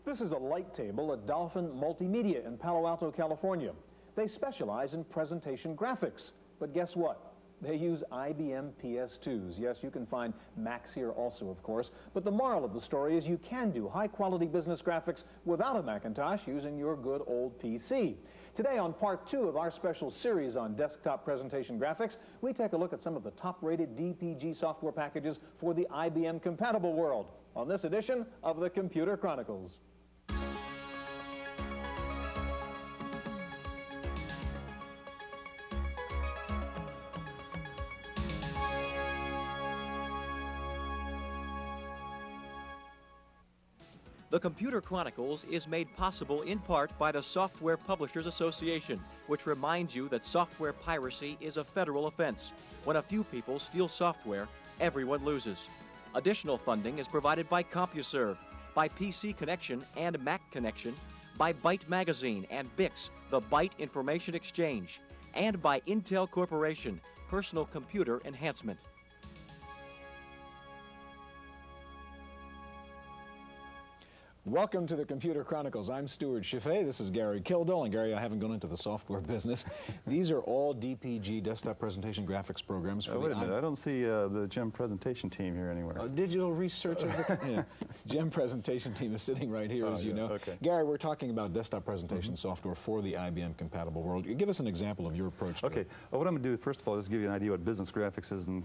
This is a light table at Dolphin Multimedia in Palo Alto, California. They specialize in presentation graphics, but guess what? They use IBM PS2s. Yes, you can find Macs here also, of course, but the moral of the story is you can do high-quality business graphics without a Macintosh using your good old PC. Today, on part 2 of our special series on desktop presentation graphics, we take a look at some of the top-rated DPG software packages for the IBM-compatible world on this edition of the Computer Chronicles. The Computer Chronicles is made possible in part by the Software Publishers Association, which reminds you that software piracy is a federal offense. When a few people steal software, everyone loses. Additional funding is provided by CompuServe, by PC Connection and Mac Connection, by Byte Magazine and BIX, the Byte Information Exchange, and by Intel Corporation, Personal Computer Enhancement. Welcome to the Computer Chronicles. I'm Stuart Chaffee. This is Gary Kildall. And Gary, I haven't gone into the software business. These are all DPG, desktop presentation graphics programs. For wait a minute, I don't see the GEM presentation team here anywhere. Digital research is the yeah. GEM presentation team is sitting right here, as you know. Okay. Gary, we're talking about desktop presentation software for the IBM-compatible world. Give us an example of your approach to Okay. it. What I'm going to do, first of all, is give you an idea what business graphics is, and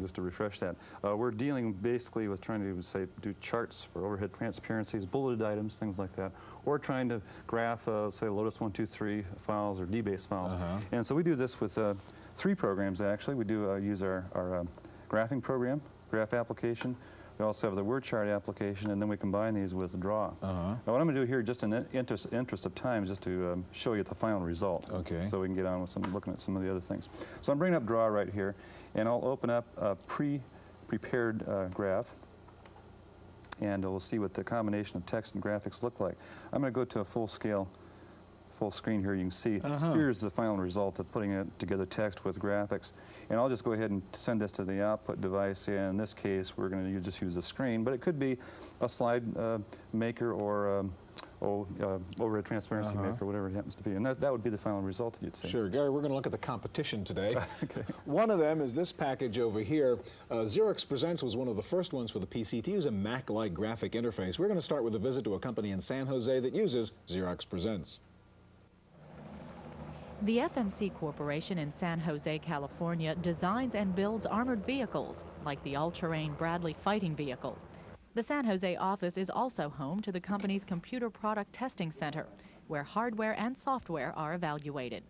just to refresh that. We're dealing basically with trying to, say, do charts for overhead transparencies, bulleted items, things like that, or trying to graph, say, Lotus 123 files or DBase files. And so we do this with 3 programs, actually. We do use our graphing program, graph application. We also have the word chart application, and then we combine these with Draw. Now, what I'm going to do here, just in the interest of time, is just to show you the final result. Okay. So we can get on with looking at some of the other things. So I'm bringing up Draw right here, and I'll open up a pre-prepared graph, and we'll see what the combination of text and graphics look like. I'm going to go to a full screen here. You can see here's the final result of putting it together, text with graphics. And I'll just go ahead and send this to the output device. In this case, we're going to just use a screen, but it could be a slide maker or overhead transparency maker, whatever it happens to be. And that would be the final result that you'd see. Sure. Gary, we're going to look at the competition today. Okay. One of them is this package over here. Xerox Presents was one of the first ones for the PC to use a Mac-like graphic interface. We're going to start with a visit to a company in San Jose that uses Xerox Presents. The FMC Corporation in San Jose, California designs and builds armored vehicles, like the all-terrain Bradley fighting vehicle. The San Jose office is also home to the company's Computer Product Testing Center, where hardware and software are evaluated.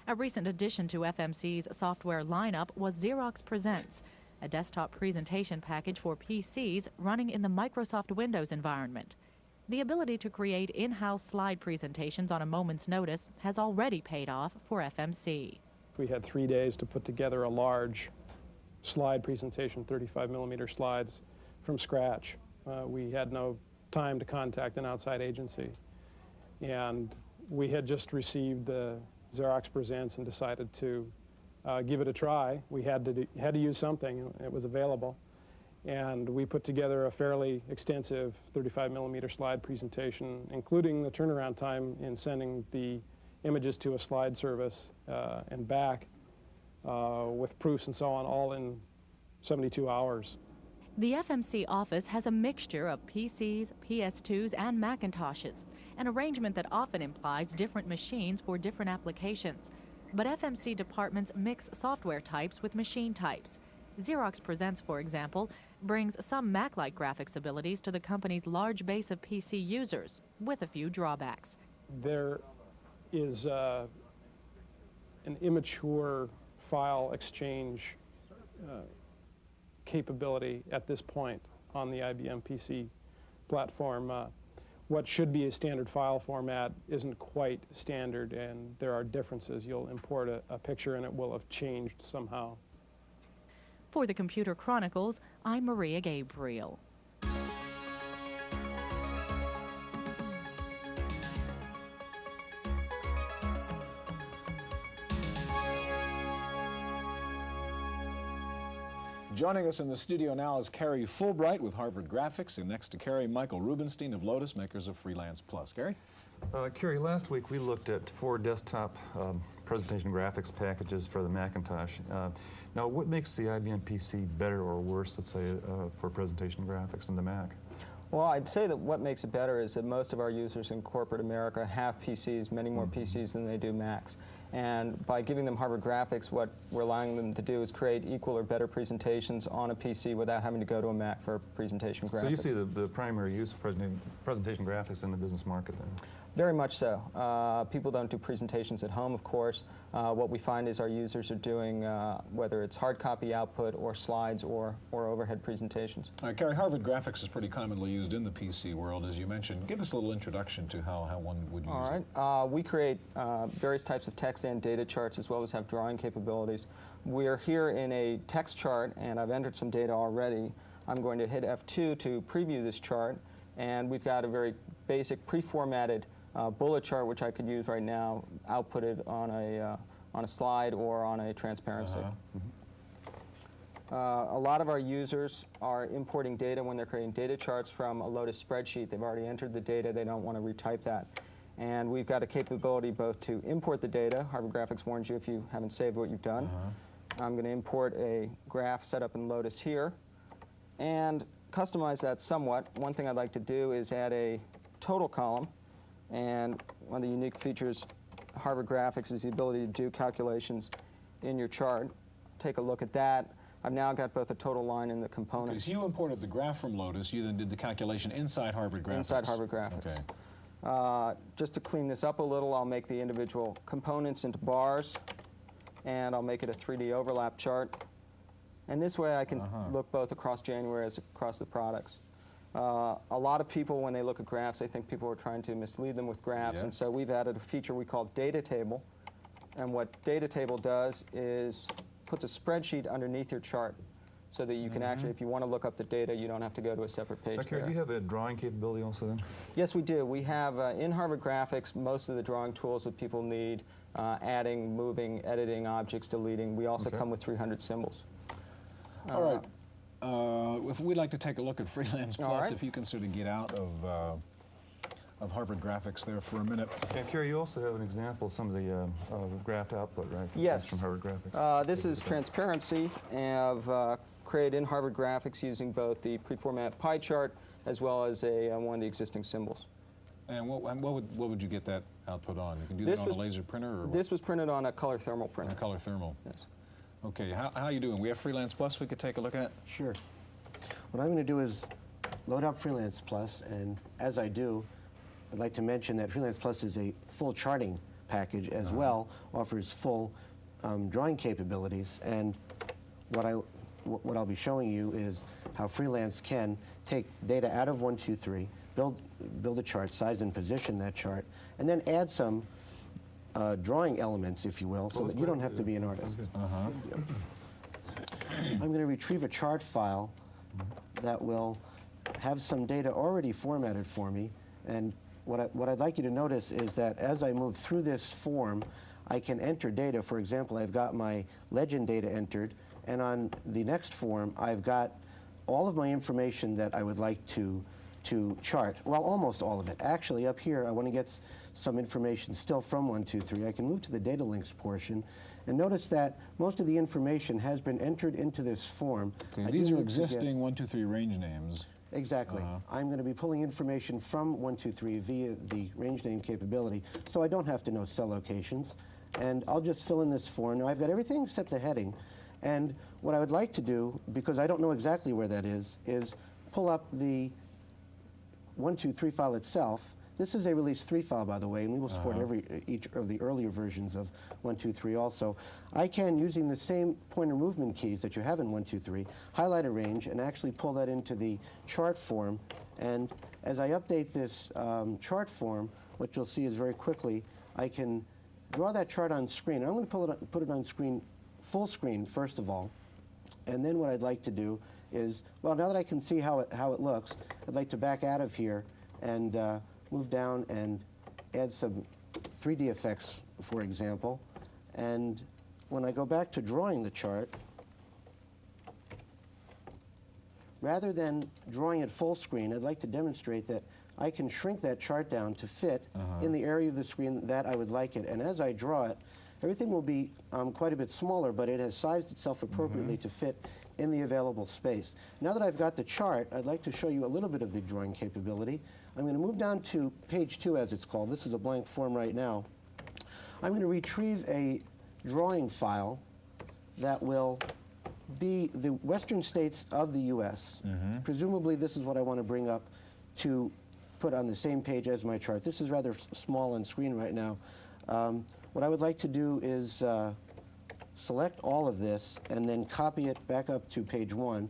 A recent addition to FMC's software lineup was Xerox Presents, a desktop presentation package for PCs running in the Microsoft Windows environment. The ability to create in-house slide presentations on a moment's notice has already paid off for FMC. We had 3 days to put together a large slide presentation, 35mm slides, from scratch. We had no time to contact an outside agency. And we had just received the Xerox Presents and decided to give it a try. We had to use something. It was available. And we put together a fairly extensive 35mm slide presentation, including the turnaround time in sending the images to a slide service and back with proofs and so on, all in 72 hours. The FMC office has a mixture of PCs, PS2s, and Macintoshes, an arrangement that often implies different machines for different applications. But FMC departments mix software types with machine types. Xerox Presents, for example, brings some Mac-like graphics abilities to the company's large base of PC users, with a few drawbacks. There is an immature file exchange capability at this point on the IBM PC platform. What should be a standard file format isn't quite standard, and there are differences. You'll import a picture and it will have changed somehow. For the Computer Chronicles, I'm Maria Gabriel. Joining us in the studio now is Carrie Fulbright with Harvard Graphics, and next to Carrie, Michael Rubenstein of Lotus, makers of Freelance Plus. Carrie? Carrie, last week we looked at 4 desktop presentation graphics packages for the Macintosh. Now, what makes the IBM PC better or worse, let's say, for presentation graphics than the Mac? Well, I'd say that what makes it better is that most of our users in corporate America have PCs, many more PCs than they do Macs. And by giving them Harvard Graphics, what we're allowing them to do is create equal or better presentations on a PC without having to go to a Mac for presentation graphics. So you see the primary use of presentation graphics in the business market then? Very much so. People don't do presentations at home, of course. What we find is our users are doing, whether it's hard copy output or slides or overhead presentations. All right, Carrie, Harvard Graphics is pretty commonly used in the PC world, as you mentioned. Give us a little introduction to how one would use it. All right. We create various types of text and data charts, as well as have drawing capabilities. We're here in a text chart, and I've entered some data already. I'm going to hit F2 to preview this chart, and we've got a very basic pre-formatted bullet chart, which I could use right now, outputted on a slide or on a transparency. A lot of our users are importing data when they're creating data charts from a Lotus spreadsheet. They've already entered the data. They don't want to retype that. And we've got a capability both to import the data. Harvard Graphics warns you if you haven't saved what you've done. I'm going to import a graph set up in Lotus here and customize that somewhat. One thing I'd like to do is add a total column. And one of the unique features of Harvard Graphics is the ability to do calculations in your chart. Take a look at that. I've now got both the total line and the components. Okay, so you imported the graph from Lotus. You then did the calculation inside Harvard Graphics. Inside Harvard Graphics. Okay. Just to clean this up a little, I'll make the individual components into bars, and I'll make it a 3D overlap chart. And this way I can look both across January as across the products. A lot of people, when they look at graphs, they think people are trying to mislead them with graphs, and so we've added a feature we call Data Table. And what Data Table does is puts a spreadsheet underneath your chart so that you can actually, if you want to look up the data, you don't have to go to a separate page there. Do you have a drawing capability also then? Yes, we do. We have, in Harvard Graphics, most of the drawing tools that people need, adding, moving, editing objects, deleting. We also come with 300 symbols. All right. If we'd like to take a look at Freelance Plus, if you can sort of get out of Harvard Graphics there for a minute. And Carrie, you also have an example of some of the graphed output, right? Yes. From Harvard Graphics. This is transparency, and I've created in Harvard Graphics using both the pre-format pie chart as well as one of the existing symbols. And what would you get that output on? You can do that on a laser printer? Or what? This was printed on a color thermal printer. On a color thermal? Yes. Okay, how are you doing? We have Freelance Plus we could take a look at? Sure. What I'm going to do is load up Freelance Plus, and as I do, I'd like to mention that Freelance Plus is a full charting package as well, offers full drawing capabilities, and what I'll be showing you is how Freelance can take data out of 1, 2, 3, build a chart, size and position that chart, and then add some drawing elements, if you will, so that you don't have to be an artist. I'm going to retrieve a chart file that will have some data already formatted for me, and what I'd like you to notice is that as I move through this form, I can enter data. For example, I've got my legend data entered, and on the next form, I've got all of my information that I would like to chart. Well, almost all of it. Actually, up here, I want to get some information still from 1, 2, 3. I can move to the data links portion, and notice that most of the information has been entered into this form. Okay, these are existing 1, 2, 3 range names. Exactly. I'm going to be pulling information from 1, 2, 3 via the range name capability, so I don't have to know cell locations. And I'll just fill in this form. Now, I've got everything except the heading. And what I would like to do, because I don't know exactly where that is pull up the 1, 2, 3 file itself. This is a release 3 file, by the way, and we will support each of the earlier versions of 1, 2, 3 also. I can, using the same pointer movement keys that you have in 1, 2, 3, highlight a range and actually pull that into the chart form. And as I update this chart form, what you'll see is very quickly, I can draw that chart on screen. I'm going to put it on screen, full screen, first of all. And then what I'd like to do is, well, now that I can see how it looks, I'd like to back out of here and move down and add some 3D effects, for example. And when I go back to drawing the chart, rather than drawing it full screen, I'd like to demonstrate that I can shrink that chart down to fit in the area of the screen that I would like it. And as I draw it, everything will be quite a bit smaller, but it has sized itself appropriately to fit in the available space. Now that I've got the chart, I'd like to show you a little bit of the drawing capability. I'm going to move down to page 2, as it's called. This is a blank form right now. I'm going to retrieve a drawing file that will be the western states of the U.S. Presumably, this is what I want to bring up to put on the same page as my chart. This is rather small on screen right now. What I would like to do is select all of this and then copy it back up to page 1.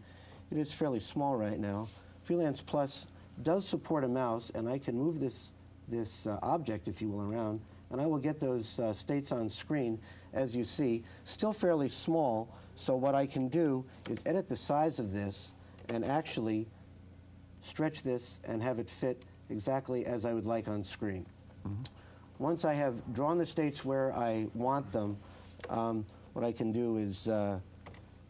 It is fairly small right now. Freelance Plus does support a mouse, and I can move this object, if you will, around, and I will get those states on screen, as you see. Still fairly small, so what I can do is edit the size of this and actually stretch this and have it fit exactly as I would like on screen. Once I have drawn the states where I want them, what I can do is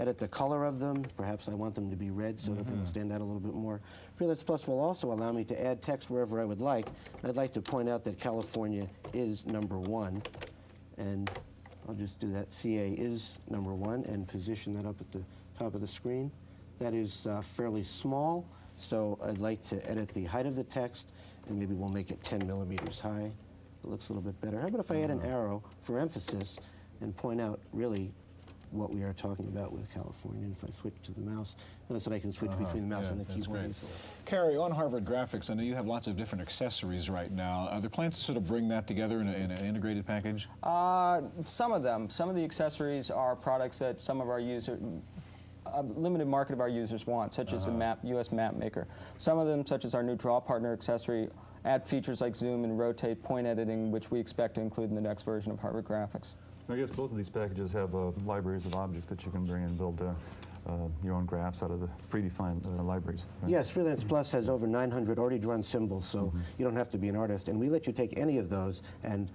edit the color of them. Perhaps I want them to be red so that they will stand out a little bit more. Freelance Plus will also allow me to add text wherever I would like. I'd like to point out that California is #1, and I'll just do that. CA is #1 and position that up at the top of the screen. That is fairly small, so I'd like to edit the height of the text, and maybe we'll make it 10 millimeters high. It looks a little bit better. How about if I add an arrow for emphasis and point out really what we are talking about with California? If I switch to the mouse, notice that I can switch between the mouse and the keyboard easily. Carrie, on Harvard Graphics, I know you have lots of different accessories right now. Are there plans to sort of bring that together in an integrated package? Some of them. Some of the accessories are products that some of our users, a limited market of our users want, such as a US map maker. Some of them, such as our new Draw Partner accessory, add features like zoom and rotate point editing, which we expect to include in the next version of Harvard Graphics. I guess both of these packages have libraries of objects that you can bring and build your own graphs out of the predefined libraries. Right? Yes, Freelance Plus has over 900 already drawn symbols, so you don't have to be an artist. And we let you take any of those and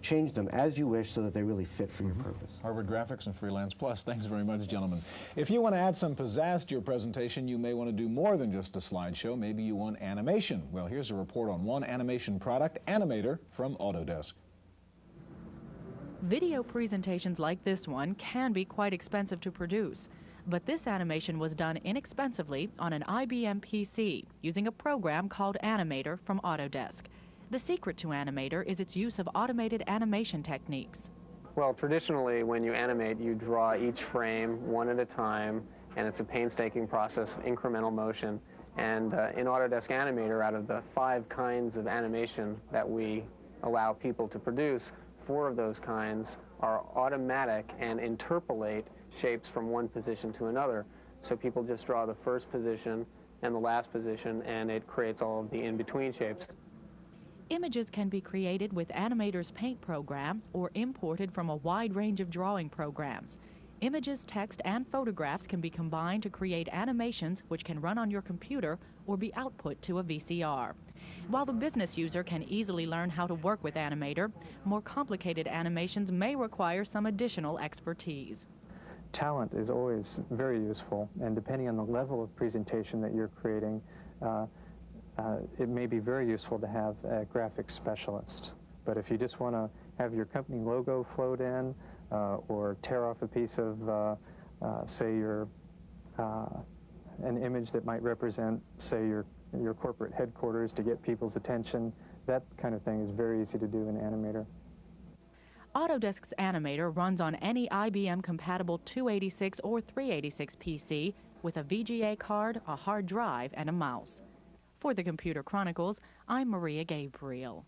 change them as you wish so that they really fit for your purpose. Harvard Graphics and Freelance Plus. Thanks very much, gentlemen. If you want to add some pizzazz to your presentation, you may want to do more than just a slideshow. Maybe you want animation. Well, here's a report on one animation product, Animator, from Autodesk. Video presentations like this one can be quite expensive to produce, but this animation was done inexpensively on an IBM PC using a program called Animator from Autodesk. The secret to Animator is its use of automated animation techniques. Well, traditionally, when you animate, you draw each frame one at a time, and it's a painstaking process of incremental motion. And in Autodesk Animator, out of the 5 kinds of animation that we allow people to produce, 4 of those kinds are automatic and interpolate shapes from one position to another. So people just draw the first position and the last position, and it creates all of the in-between shapes. Images can be created with Animator's Paint program or imported from a wide range of drawing programs. Images, text, and photographs can be combined to create animations which can run on your computer or be output to a VCR. While the business user can easily learn how to work with Animator, more complicated animations may require some additional expertise. Talent is always very useful, and depending on the level of presentation that you're creating, it may be very useful to have a graphics specialist. But if you just want to have your company logo float in, or tear off a piece of, say, an image that might represent, say, your corporate headquarters to get people's attention, that kind of thing is very easy to do in Animator. Autodesk's Animator runs on any IBM-compatible 286 or 386 PC with a VGA card, a hard drive, and a mouse. For the Computer Chronicles, I'm Maria Gabriel.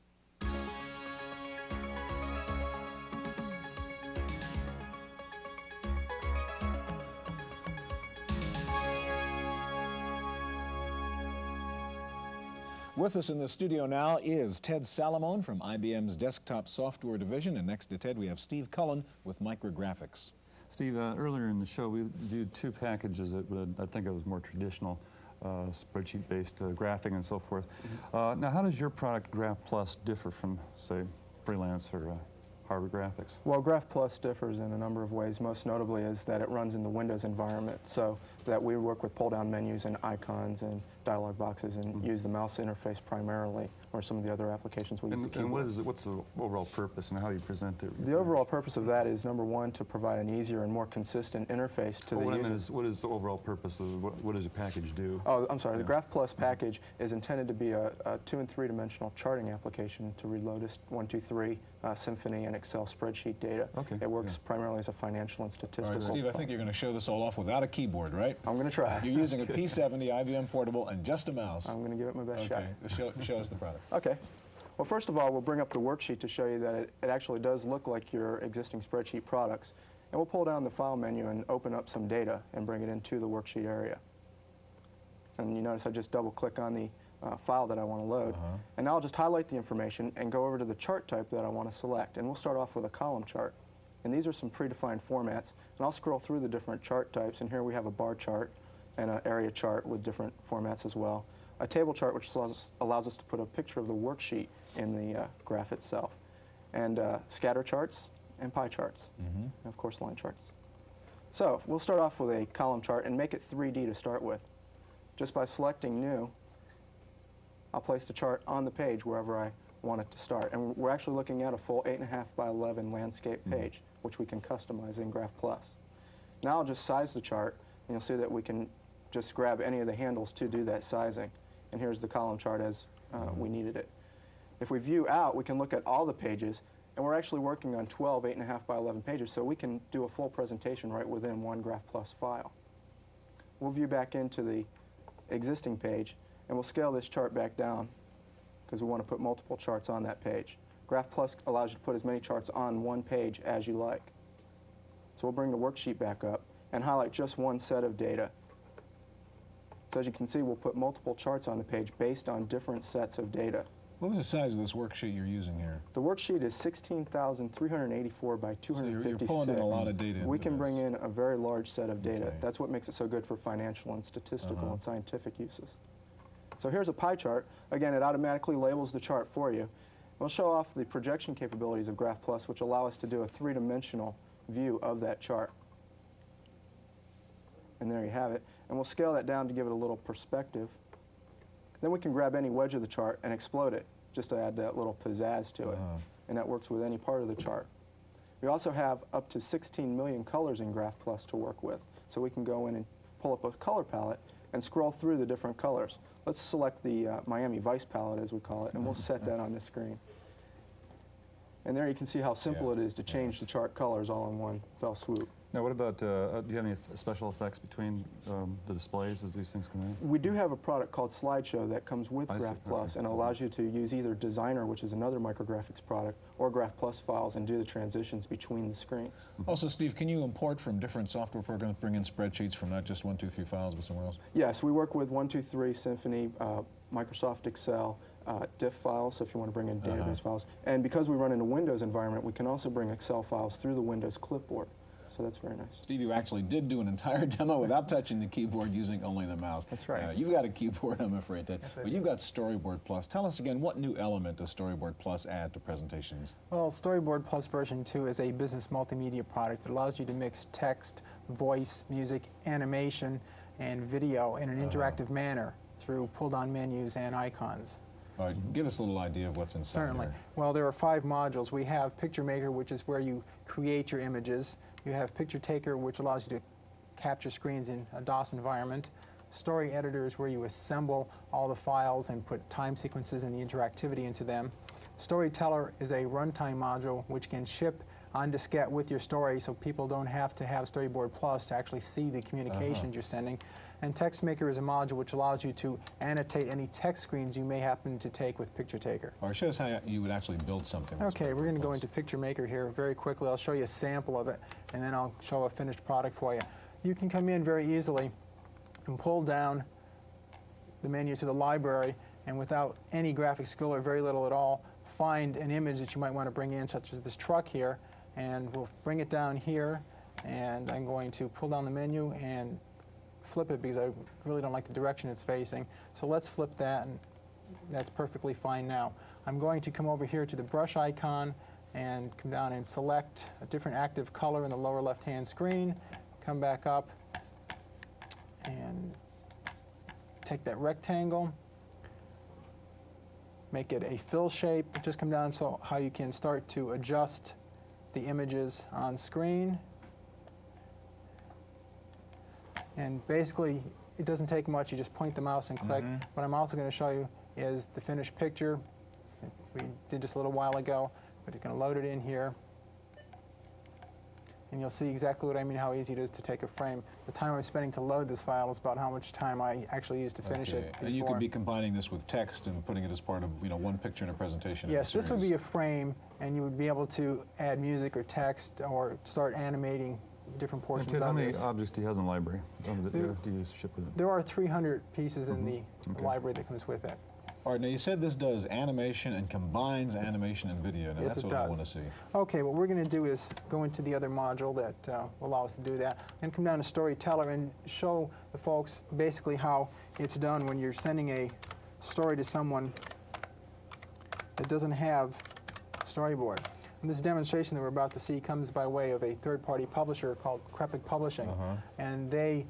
With us in the studio now is Ted Salamone from IBM's Desktop Software Division, and next to Ted we have Steve Cullen with Micrographics. Steve, earlier in the show we viewed 2 packages that I think it was more traditional, spreadsheet-based graphing and so forth. Now, how does your product, Graph Plus, differ from, say, Freelance or Harvard Graphics? Well, Graph Plus differs in a number of ways. Most notably is that it runs in the Windows environment, so that we work with pull-down menus and icons and dialog boxes and use the mouse interface primarily, or some of the other applications we use the keyboard. And what's the overall purpose and how do you present it? The overall purpose of that is, number one, to provide an easier and more consistent interface to the user. What is the overall purpose of what does your package do? Oh, I'm sorry. The Graph Plus package is intended to be a 2- and 3-dimensional charting application to read Lotus 1, 2, 3, Symphony, and Excel spreadsheet data. Okay. It works primarily as a financial and statistical. All right, Steve, I think you're going to show this all off without a keyboard, right? I'm going to try. You're using a P70 IBM Portable and just a mouse. I'm going to give it my best shot. Okay, show us the product. Okay. Well, first of all, we'll bring up the worksheet to show you that it actually does look like your existing spreadsheet products. And we'll pull down the File menu and open up some data and bring it into the worksheet area. And you notice I just double-click on the file that I want to load. And now I'll just highlight the information and go over to the chart type that I want to select. And we'll start off with a column chart. And these are some predefined formats. And I'll scroll through the different chart types. And here we have a bar chart and an area chart with different formats as well. A table chart, which allows us to put a picture of the worksheet in the graph itself. And scatter charts and pie charts. And of course, line charts. So we'll start off with a column chart and make it 3D to start with. Just by selecting New, I'll place the chart on the page wherever I want it to start. And we're actually looking at a full 8.5 by 11 landscape page, which we can customize in Graph Plus. Now I'll just size the chart, and you'll see that we can just grab any of the handles to do that sizing. And here's the column chart as we needed it. If we view out, we can look at all the pages, and we're actually working on 12 8.5 by 11 pages, so we can do a full presentation right within one Graph Plus file. We'll view back into the existing page, and we'll scale this chart back down because we want to put multiple charts on that page. Graph Plus allows you to put as many charts on one page as you like. So we'll bring the worksheet back up and highlight just one set of data. So as you can see, we'll put multiple charts on the page based on different sets of data. What was the size of this worksheet you're using here? The worksheet is 16,384 by 256. So you're pulling in a lot of data. We can bring in a very large set of data. That's what makes it so good for financial and statistical and scientific uses. So here's a pie chart. Again, it automatically labels the chart for you. We'll show off the projection capabilities of Graph Plus, which allow us to do a 3-dimensional view of that chart. And there you have it. And we'll scale that down to give it a little perspective. Then we can grab any wedge of the chart and explode it, just to add that little pizzazz to it. And that works with any part of the chart. We also have up to 16 million colors in Graph Plus to work with. So we can go in and pull up a color palette and scroll through the different colors. Let's select the Miami Vice palette, as we call it, and we'll set that on the screen. And there you can see how simple it is to change the chart colors all in one fell swoop. Now, what about, do you have any special effects between the displays as these things come in? We do have a product called Slideshow that comes with Graph Plus and allows you to use either Designer, which is another micrographics product, or Graph Plus files and do the transitions between the screens. Also, Steve, can you import from different software programs, bring in spreadsheets from not just 1, 2, 3 files, but somewhere else? Yes, we work with 1, 2, 3, Symphony, Microsoft Excel, diff files, so if you want to bring in database files. And because we run in a Windows environment, we can also bring Excel files through the Windows clipboard. So that's very nice. Steve, you actually did do an entire demo without touching the keyboard, using only the mouse. That's right. You've got a keyboard, I'm afraid, Ted. Yes, but you've got Storyboard Plus. Tell us again, what new element does Storyboard Plus add to presentations? Well, Storyboard Plus version 2 is a business multimedia product that allows you to mix text, voice, music, animation, and video in an interactive manner through pull-down menus and icons. All right, give us a little idea of what's inside. Certainly. Here. Well, there are 5 modules. We have Picture Maker, which is where you create your images. You have Picture Taker, which allows you to capture screens in a DOS environment. Story Editor is where you assemble all the files and put time sequences and the interactivity into them. Storyteller is a runtime module which can ship on diskette with your story, so people don't have to have Storyboard Plus to actually see the communications you're sending. And Text Maker is a module which allows you to annotate any text screens you may happen to take with Picture Taker. Or show us how you would actually build something. Okay, we're going to go into Picture Maker here very quickly. I'll show you a sample of it, and then I'll show a finished product for you. You can come in very easily and pull down the menu to the library, and without any graphic skill or very little at all, find an image that you might want to bring in, such as this truck here, and we'll bring it down here, and I'm going to pull down the menu and flip it because I really don't like the direction it's facing. So let's flip that, and that's perfectly fine now. I'm going to come over here to the brush icon and come down and select a different active color in the lower left-hand screen. Come back up and take that rectangle, make it a fill shape. Just come down so how you can start to adjust the images on screen. And basically, it doesn't take much. You just point the mouse and click. What I'm also going to show you is the finished picture. We did just a little while ago, but it's going to load it in here. And you'll see exactly what I mean, how easy it is to take a frame. The time I'm spending to load this file is about how much time I actually used to finish it before. And you could be combining this with text and putting it as part of, you know, one picture in a presentation. Yes, this would be a frame, and you would be able to add music or text or start animating different portions of this. How many objects do you have in the library? Do you ship with it? There are 300 pieces in the library that comes with it. All right, now you said this does animation and combines animation and video. Now Yes, that's it what I does. want to see. Okay, what we're going to do is go into the other module that will allow us to do that, and come down to Storyteller and show the folks basically how it's done when you're sending a story to someone that doesn't have storyboard. And this demonstration that we're about to see comes by way of a third-party publisher called Krepic Publishing, and they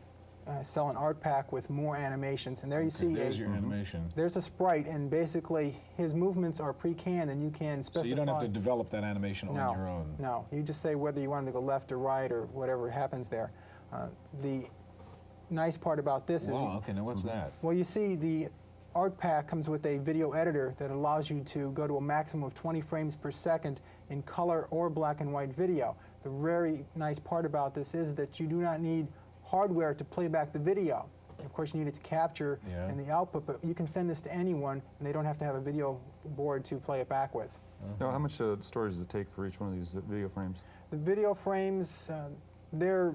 sell an art pack with more animations. And there you see there's your animation. There's a sprite, and basically his movements are pre-canned, and you can specify. So you don't have to develop that animation on your own. No, you just say whether you want it to go left or right or whatever happens there. The nice part about this is. Wow. Okay. Now what's that? Well, you see the art pack comes with a video editor that allows you to go to a maximum of 20 frames per second in color or black and white video. The very nice part about this is that you do not need hardware to play back the video. Of course, you need it to capture and the output, but you can send this to anyone, and they don't have to have a video board to play it back with. Now, how much storage does it take for each one of these video frames? The video frames, they're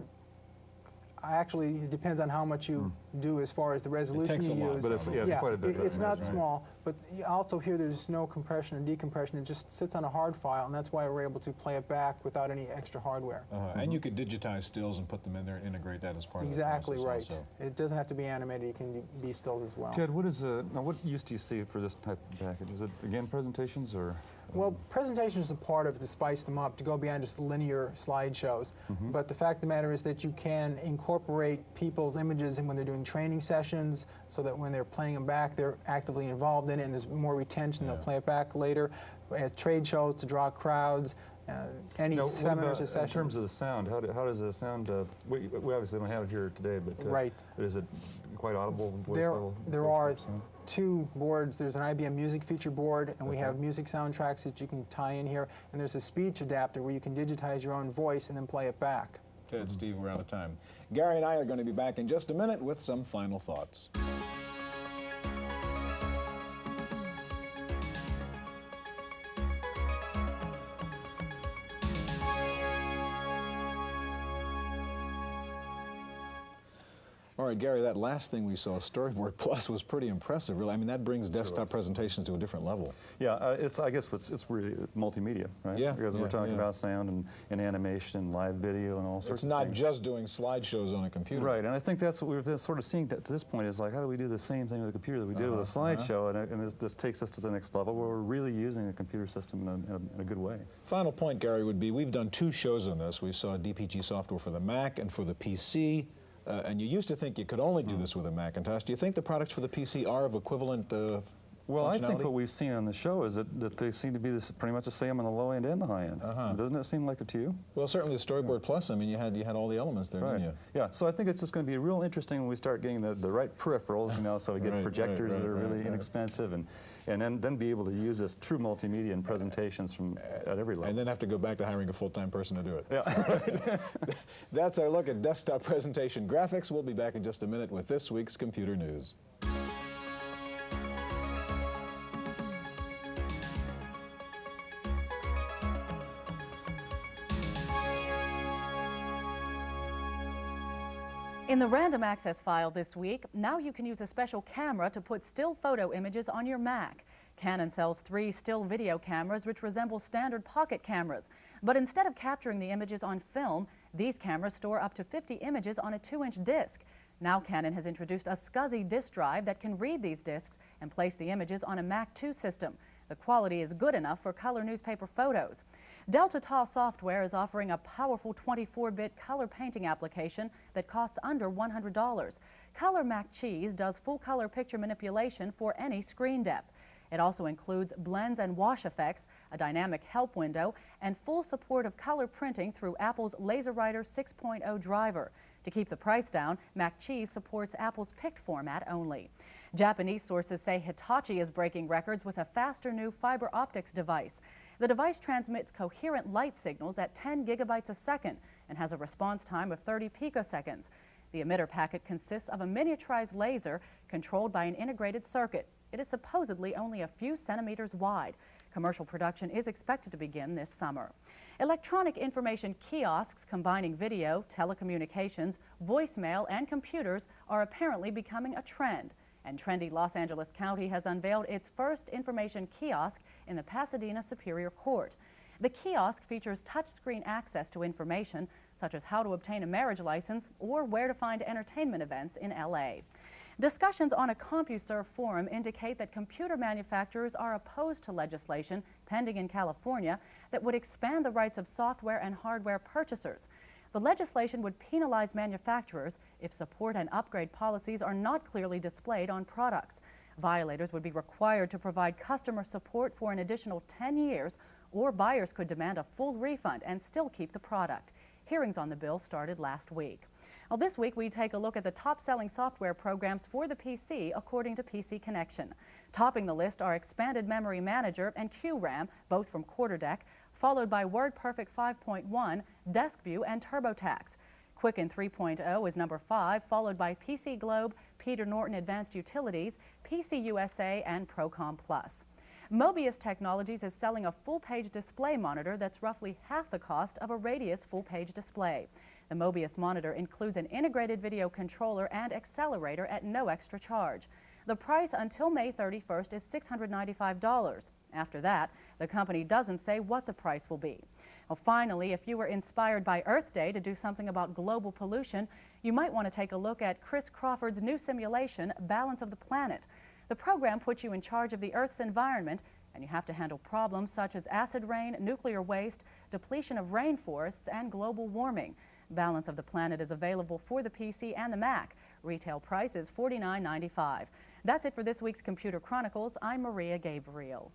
actually, it depends on how much you do as far as the resolution you use. But it's, it's quite a bit. It's not small, but also here there's no compression or decompression. It just sits on a hard file, and that's why we're able to play it back without any extra hardware. And you could digitize stills and put them in there and integrate that as part of the process. Exactly right. Also. It doesn't have to be animated. It can be stills as well. Ted, what is now what use do you see for this type of package? Is it again presentations or? Well, presentation is a part of it to spice them up, to go beyond just linear slideshows. But the fact of the matter is that you can incorporate people's images in when they're doing training sessions, so that when they're playing them back, they're actively involved in it, and there's more retention. They'll play it back later at trade shows to draw crowds, any seminars or sessions. In terms of the sound, how does the sound, we obviously don't have it here today, but is it quite audible voice level? There are two boards. There's an IBM Music feature board, and we have music soundtracks that you can tie in here, and there's a speech adapter where you can digitize your own voice and then play it back. Ted, Steve, we're out of time. Gary and I are going to be back in just a minute with some final thoughts. All right, Gary, that last thing we saw, Storyboard Plus, was pretty impressive, really. I mean, that brings desktop presentations to a different level. Yeah, I guess it's really multimedia, right? Yeah. Because we're talking about sound and animation and live video and all sorts of things. It's not just doing slideshows on a computer. Right, and I think that's what we've been sort of seeing to this point is like, how do we do the same thing with a computer that we did with a slideshow? And this takes us to the next level where we're really using the computer system in a good way. Final point, Gary, would be we've done 2 shows on this. We saw DPG software for the Mac and for the PC. And you used to think you could only do this with a Macintosh. Do you think the products for the PC are of equivalent Well, I think what we've seen on the show is that they seem to be pretty much the same on the low end and the high end. Doesn't it seem like it to you? Well, certainly the Storyboard Plus, I mean, you had all the elements there, didn't you? Yeah, so I think it's just going to be real interesting when we start getting the right peripherals, you know, so we get projectors that are really inexpensive, and then be able to use this true multimedia in presentations at every level. And then have to go back to hiring a full-time person to do it. Yeah. That's our look at desktop presentation graphics. We'll be back in just a minute with this week's computer news. In the random access file this week, now you can use a special camera to put still photo images on your Mac. Canon sells 3 still video cameras which resemble standard pocket cameras. But instead of capturing the images on film, these cameras store up to 50 images on a 2-inch disc. Now Canon has introduced a SCSI disk drive that can read these discs and place the images on a Mac 2 system. The quality is good enough for color newspaper photos. Delta Ta Software is offering a powerful 24-bit color painting application that costs under $100. Color Mac Cheese does full-color picture manipulation for any screen depth. It also includes blends and wash effects, a dynamic help window, and full support of color printing through Apple's LaserWriter 6.0 driver. To keep the price down, Mac Cheese supports Apple's PICT format only. Japanese sources say Hitachi is breaking records with a faster new fiber optics device. The device transmits coherent light signals at 10 gigabytes a second and has a response time of 30 picoseconds. The emitter packet consists of a miniaturized laser controlled by an integrated circuit. It is supposedly only a few centimeters wide. Commercial production is expected to begin this summer. Electronic information kiosks combining video, telecommunications, voicemail, and computers are apparently becoming a trend. And trendy Los Angeles County has unveiled its first information kiosk in the Pasadena Superior Court. The kiosk features touchscreen access to information such as how to obtain a marriage license or where to find entertainment events in LA. Discussions on a CompuServe forum indicate that computer manufacturers are opposed to legislation pending in California that would expand the rights of software and hardware purchasers. The legislation would penalize manufacturers if support and upgrade policies are not clearly displayed on products. Violators would be required to provide customer support for an additional 10 years, or buyers could demand a full refund and still keep the product. Hearings on the bill started last week. Well, this week we take a look at the top-selling software programs for the PC according to PC Connection. Topping the list are Expanded Memory Manager and QRAM, both from QuarterDeck, followed by WordPerfect 5.1, DeskView, and TurboTax. Quicken 3.0 is number 5, followed by PC Globe, Peter Norton Advanced Utilities, PC USA, and Procom Plus. Mobius Technologies is selling a full-page display monitor that's roughly half the cost of a Radius full-page display. The Mobius monitor includes an integrated video controller and accelerator at no extra charge. The price until May 31st is $695. After that, the company doesn't say what the price will be. Well, finally, if you were inspired by Earth Day to do something about global pollution, you might want to take a look at Chris Crawford's new simulation, Balance of the Planet. The program puts you in charge of the Earth's environment, and you have to handle problems such as acid rain, nuclear waste, depletion of rainforests, and global warming. Balance of the Planet is available for the PC and the Mac. Retail price is $49.95. That's it for this week's Computer Chronicles. I'm Maria Gabriel.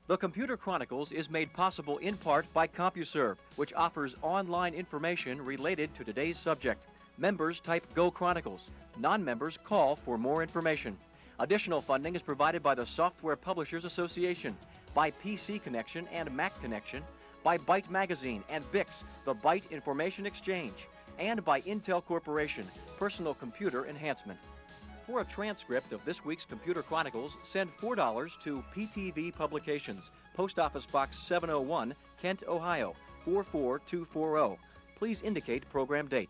The Computer Chronicles is made possible in part by CompuServe, which offers online information related to today's subject. Members type Go Chronicles. Non-members call for more information. Additional funding is provided by the Software Publishers Association, by PC Connection and Mac Connection, by Byte Magazine and VIX, the Byte Information Exchange, and by Intel Corporation, Personal Computer Enhancement. For a transcript of this week's Computer Chronicles, send $4 to PTV Publications, Post Office Box 701, Kent, Ohio, 44240. Please indicate program date.